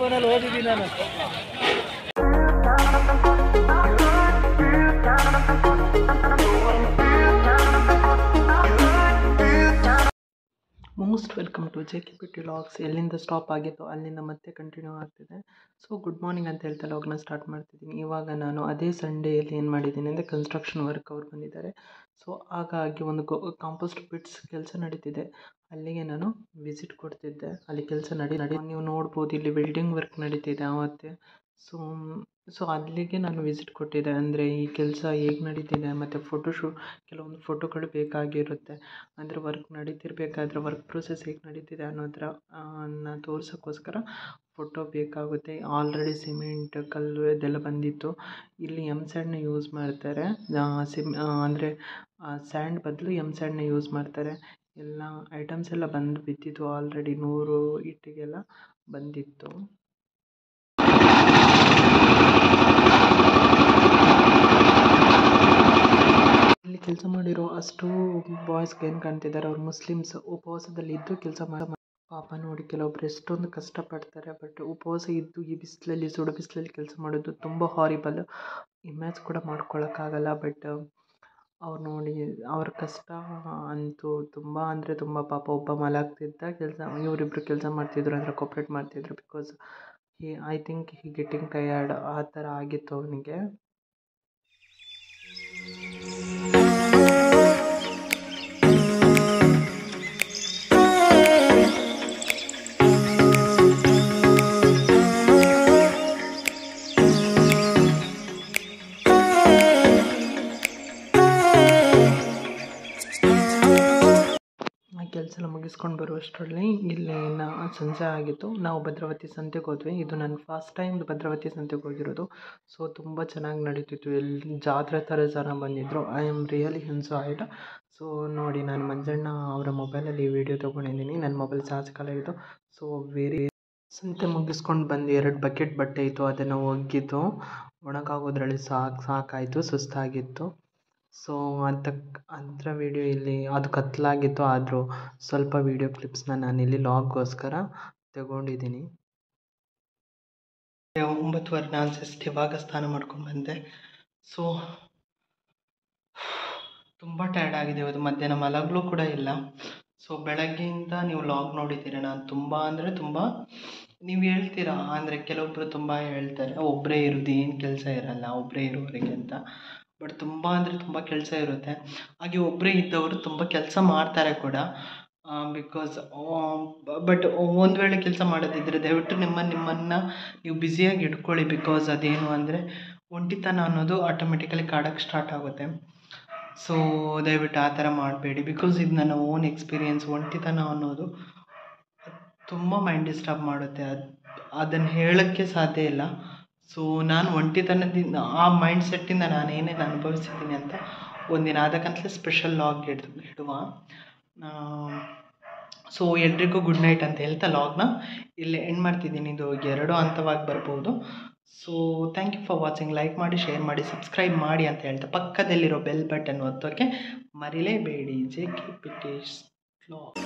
ಫೋನಲ್ಲಿ ಓದಿದ್ದೀನಿ ನಾನು. Most welcome to JKPT vlogs. ಎಲ್ಲಿಂದ ಸ್ಟಾಪ್ ಆಗಿತ್ತು ಅಲ್ಲಿಂದ ಮತ್ತೆ ಕಂಟಿನ್ಯೂ ಆಗ್ತಿದೆ. ಸೊ ಗುಡ್ ಮಾರ್ನಿಂಗ್ ಅಂತ ಹೇಳ್ತಾ ವ್ಲಾಗ್ನ ಸ್ಟಾರ್ಟ್ ಮಾಡ್ತಿದ್ದೀನಿ. ಇವಾಗ ನಾನು ಅದೇ ಸಂಡೇಯಲ್ಲಿ ಏನು ಮಾಡಿದ್ದೀನಿ ಅಂದರೆ ಕನ್ಸ್ಟ್ರಕ್ಷನ್ ವರ್ಕ್ ಅವ್ರು ಬಂದಿದ್ದಾರೆ. ಸೊ ಹಾಗಾಗಿ ಒಂದು ಕಾಂಪೋಸ್ಟ್ ಪಿಟ್ಸ್ ಕೆಲಸ ನಡೀತಿದೆ. ಅಲ್ಲಿಗೆ ನಾನು ವಿಸಿಟ್ ಕೊಡ್ತಿದ್ದೆ. ಅಲ್ಲಿ ಕೆಲಸ ನಡಿ ನೀವು ನೋಡ್ಬೋದು, ಇಲ್ಲಿ ವೆಲ್ಡಿಂಗ್ ವರ್ಕ್ ನಡೀತಿದೆ ಆವತ್ತೆ. ಸೊ ಅಲ್ಲಿಗೆ ನಾನು ವಿಸಿಟ್ ಕೊಟ್ಟಿದ್ದೆ. ಅಂದರೆ ಈ ಕೆಲಸ ಹೇಗೆ ನಡೀತಿದೆ ಮತ್ತು ಕೆಲವೊಂದು ಫೋಟೋಗಳು ಬೇಕಾಗಿರುತ್ತೆ. ಅಂದರೆ ವರ್ಕ್ ನಡೀತಿರ್ಬೇಕಾದ್ರೆ ವರ್ಕ್ ಪ್ರೊಸೆಸ್ ಹೇಗೆ ನಡೀತಿದೆ ಅನ್ನೋದ್ರ ತೋರ್ಸೋಕ್ಕೋಸ್ಕರ ಫೋಟೋ ಬೇಕಾಗುತ್ತೆ. ಆಲ್ರೆಡಿ ಸಿಮೆಂಟ್ ಕಲ್ಲು ಇದೆಲ್ಲ ಬಂದಿತ್ತು. ಇಲ್ಲಿ ಸ್ಯಾಂಡ್ನ ಯೂಸ್ ಮಾಡ್ತಾರೆ. ಅಂದರೆ ಸ್ಯಾಂಡ್ ಬದಲು ಸ್ಯಾಂಡ್ನ ಯೂಸ್ ಮಾಡ್ತಾರೆ. ಎಲ್ಲ ಐಟಮ್ಸ್ ಎಲ್ಲ ಬಂದು ಬಿದ್ದಿತ್ತು. ಆಲ್ರೆಡಿ 100 ಇಟ್ಟಿಗೆಲ್ಲ ಬಂದಿತ್ತು. ಇಲ್ಲಿ ಕೆಲಸ ಮಾಡಿರೋ ಅಷ್ಟು ಬಾಯ್ಸ್ಗೆ ಏನು ಕಾಣ್ತಿದ್ದಾರೆ, ಅವ್ರು ಮುಸ್ಲಿಮ್ಸ್. ಉಪವಾಸದಲ್ಲಿ ಇದ್ದು ಕೆಲಸ ಪಾಪ ನೋಡಿ, ಕೆಲವೊಬ್ರು ಎಷ್ಟೊಂದು ಕಷ್ಟಪಡ್ತಾರೆ. ಬಟ್ ಉಪವಾಸ ಇದ್ದು ಈ ಬಿಸಿಲಲ್ಲಿ, ಸುಡು ಬಿಸಿಲಲ್ಲಿ ಕೆಲಸ ಮಾಡೋದು ತುಂಬ ಹಾರಿಬಲ್. ಇಮ್ಯಾಜ್ ಕೂಡ ಮಾಡ್ಕೊಳಕ್ಕಾಗಲ್ಲ. ಬಟ್ ಅವ್ರು ನೋಡಿ, ಅವ್ರ ಕಷ್ಟ ಅಂತೂ ತುಂಬ ಅಂದರೆ ತುಂಬ. ಪಾಪ ಒಬ್ಬ ಮಲಗ್ತಿದ್ದ, ಇವರಿಬ್ಬರು ಕೆಲಸ ಮಾಡ್ತಿದ್ರು, ಅಂದರೆ ಕೋಪ್ರೇಟ್ ಮಾಡ್ತಿದ್ರು. Because I think getting tired ಆ ಥರ ಆಗಿತ್ತು ಅವನಿಗೆ. ಕೆಲಸ ಎಲ್ಲ ಮುಗಿಸ್ಕೊಂಡು ಬರುವಷ್ಟರಲ್ಲಿ ಇಲ್ಲಿ ಸಂಜೆ ಆಗಿತ್ತು. ನಾವು ಭದ್ರಾವತಿ ಸಂತೆಗೆ ಹೋದ್ವಿ. ಇದು ನನ್ನ ಫಸ್ಟ್ ಟೈಮ್ ಭದ್ರಾವತಿ ಸಂತೆಗೆ ಹೋಗಿರೋದು. ಸೊ ತುಂಬ ಚೆನ್ನಾಗಿ ನಡೀತಿತ್ತು. ಎಲ್ಲಿ ಜಾತ್ರೆ ಥರ ಜನ ಬಂದಿದ್ದರು. I am really enjoyed. So ನೋಡಿ, ನಾನು ಮಂಜಣ್ಣ ಅವರ ಮೊಬೈಲಲ್ಲಿ ವೀಡಿಯೋ ತೊಗೊಂಡಿದ್ದೀನಿ. ನನ್ನ ಮೊಬೈಲ್ ಚಾರ್ಜ್ ಖಾಲಿ ಆಗಿತ್ತು. ಸೊ ಸಂತೆ ಮುಗಿಸ್ಕೊಂಡು ಬಂದು 2 ಬಕೆಟ್ ಬಟ್ಟೆ ಇತ್ತು, ಅದನ್ನು ಒಗ್ಗಿದ್ದು ಒಣಗಾಗೋದ್ರಲ್ಲಿ ಸಾಕಾಯಿತು, ಸುಸ್ತಾಗಿತ್ತು. ಸೊ ಅದರ ವೀಡಿಯೋ ಇಲ್ಲಿ, ಅದು ಕತ್ತಲಾಗಿತ್ತು. ಆದರೂ ಸ್ವಲ್ಪ ವೀಡಿಯೋ ಕ್ಲಿಪ್ಸ್ನ ನಾನಿಲ್ಲಿ ಲಾಗ್ಗೋಸ್ಕರ ತಗೊಂಡಿದ್ದೀನಿ. 9:15 ನಾನು ಜಸ್ಟ್ ಇವಾಗ ಸ್ನಾನ ಮಾಡ್ಕೊಂಡು ಬಂದೆ. ಸೊ ತುಂಬ ಟಯರ್ಡ್ ಆಗಿದೆ ಇವತ್ತು. ಮಧ್ಯಾಹ್ನ ಮಲಗಲೂ ಕೂಡ ಇಲ್ಲ. ಸೊ ಬೆಳಗ್ಗೆಯಿಂದ ನೀವು ಲಾಗ್ ನೋಡಿದ್ದೀರ. ನಾನು ತುಂಬ ಅಂದರೆ ತುಂಬ, ನೀವು ಹೇಳ್ತೀರಾ ಅಂದರೆ ಕೆಲವೊಬ್ಬರು ತುಂಬ ಹೇಳ್ತಾರೆ ಒಬ್ಬರೇ ಇರೋದು ಏನು ಕೆಲಸ ಇರಲ್ಲ, ಒಬ್ಬರೇ ಇರೋವರೆಗೆ ಅಂತ. ಬಟ್ ತುಂಬ ಅಂದರೆ ತುಂಬ ಕೆಲಸ ಇರುತ್ತೆ. ಹಾಗೆ ಒಬ್ಬರೇ ಇದ್ದವರು ತುಂಬ ಕೆಲಸ ಮಾಡ್ತಾರೆ ಕೂಡ. ಬಿಕಾಸ್ ಬಟ್ ಒಂದು ವೇಳೆ ಕೆಲಸ ಮಾಡೋದಿದ್ದರೆ ದಯವಿಟ್ಟು ನಿಮ್ಮನ್ನು ನೀವು ಬ್ಯುಸಿಯಾಗಿ ಇಟ್ಕೊಳ್ಳಿ. ಬಿಕಾಸ್ ಅದೇನು ಅಂದರೆ ಒಂಟಿತನ ಅನ್ನೋದು ಆಟೋಮೆಟಿಕಲಿ ಕಾಡೋಕ್ಕೆ ಸ್ಟಾರ್ಟ್ ಆಗುತ್ತೆ. ಸೊ ದಯವಿಟ್ಟು ಆ ಥರ ಮಾಡಬೇಡಿ. ಬಿಕಾಸ್ ಇದು ನನ್ನ ಓನ್ ಎಕ್ಸ್ಪೀರಿಯೆನ್ಸ್. ಒಂಟಿತನ ಅನ್ನೋದು ತುಂಬ ಮೈಂಡ್ ಡಿಸ್ಟರ್ಬ್ ಮಾಡುತ್ತೆ. ಅದನ್ನು ಹೇಳೋಕ್ಕೆ ಸಾಧ್ಯ ಇಲ್ಲ. ಸೊ ನಾನು ಒಂಟಿತನದಿಂದ, ಆ ಮೈಂಡ್ ಸೆಟ್ಟಿಂದ ನಾನು ಏನೇನು ಅನುಭವಿಸಿದ್ದೀನಿ ಅಂತ ಒಂದಿನ ಅದಕ್ಕಂತಲೇ ಸ್ಪೆಷಲ್ ಲಾಗ್ ಇಡುವ. ಸೊ ಎಲ್ರಿಗೂ ಗುಡ್ ನೈಟ್ ಅಂತ ಹೇಳ್ತಾ ಲಾಗ್ನ ಇಲ್ಲಿ ಎಂಡ್ ಮಾಡ್ತಿದ್ದೀನಿ. ಇದು 2 ಹಂತವಾಗಿ ಬರ್ಬೋದು. So thank you for watching. Like ಮಾಡಿ, ಶೇರ್ ಮಾಡಿ, ಸಬ್ಸ್ಕ್ರೈಬ್ ಮಾಡಿ ಅಂತ ಹೇಳ್ತಾ ಪಕ್ಕದಲ್ಲಿರೋ ಬೆಲ್ ಬಟನ್ ಒತ್ತೋಕ್ಕೆ ಮರಿಲೇಬೇಡಿ. JKPT vlog.